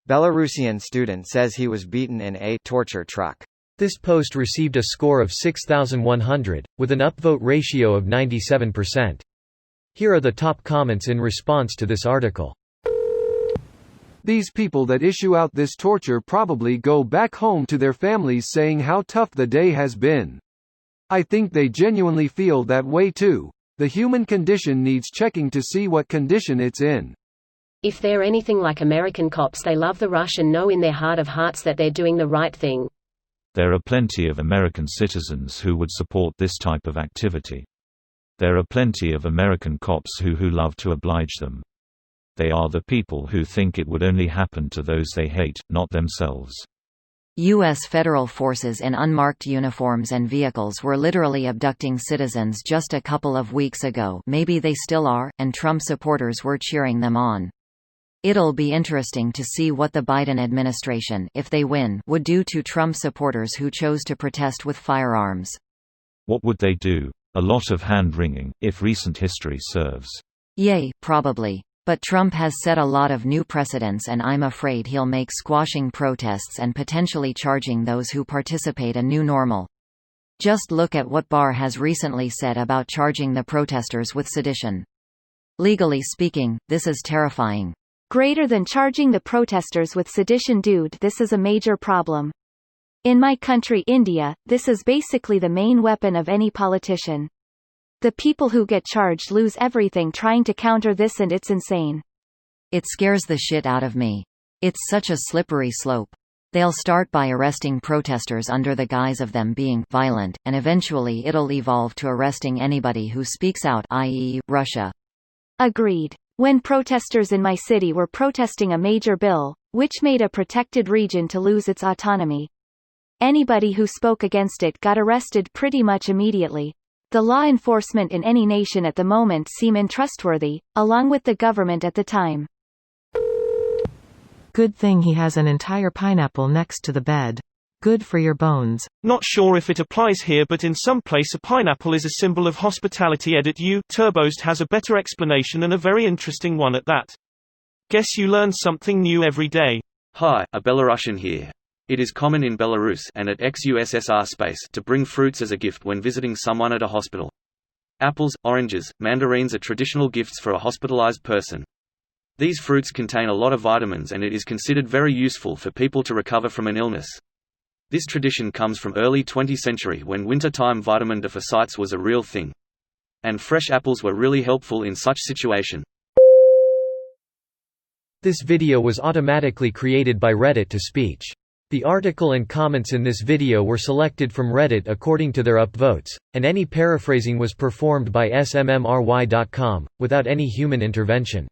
Belarusian student says he was beaten in a torture truck. This post received a score of 6,100, with an upvote ratio of 97%. Here are the top comments in response to this article. These people that issue out this torture probably go back home to their families saying how tough the day has been. I think they genuinely feel that way too. The human condition needs checking to see what condition it's in. If they're anything like American cops, they love the rush and know in their heart of hearts that they're doing the right thing. There are plenty of American citizens who would support this type of activity. There are plenty of American cops who love to oblige them. They are the people who think it would only happen to those they hate, not themselves. U.S. federal forces in unmarked uniforms and vehicles were literally abducting citizens just a couple of weeks ago. Maybe they still are, and Trump supporters were cheering them on. It'll be interesting to see what the Biden administration, if they win, would do to Trump supporters who chose to protest with firearms. What would they do? A lot of hand-wringing, if recent history serves. Yay, probably. But Trump has set a lot of new precedents, and I'm afraid he'll make squashing protests and potentially charging those who participate a new normal. Just look at what Barr has recently said about charging the protesters with sedition. Legally speaking, this is terrifying. Greater than charging the protesters with sedition, dude, this is a major problem. In my country, India, this is basically the main weapon of any politician. The people who get charged lose everything trying to counter this, and it's insane. It scares the shit out of me. It's such a slippery slope. They'll start by arresting protesters under the guise of them being violent, and eventually it'll evolve to arresting anybody who speaks out, i.e., Russia. Agreed. When protesters in my city were protesting a major bill, which made a protected region to lose its autonomy, anybody who spoke against it got arrested pretty much immediately. The law enforcement in any nation at the moment seem untrustworthy, along with the government at the time. Good thing he has an entire pineapple next to the bed. Good for your bones. Not sure if it applies here, but in some place a pineapple is a symbol of hospitality. Turbost has a better explanation, and a very interesting one at that. Guess you learn something new every day. Hi, a Belarusian here. It is common in Belarus and at ex-USSR space to bring fruits as a gift when visiting someone at a hospital. Apples, oranges, mandarins are traditional gifts for a hospitalized person. These fruits contain a lot of vitamins, and it is considered very useful for people to recover from an illness. This tradition comes from early 20th century when wintertime vitamin deficits was a real thing. And fresh apples were really helpful in such situation. This video was automatically created by Reddit to speech. The article and comments in this video were selected from Reddit according to their upvotes, and any paraphrasing was performed by smmry.com, without any human intervention.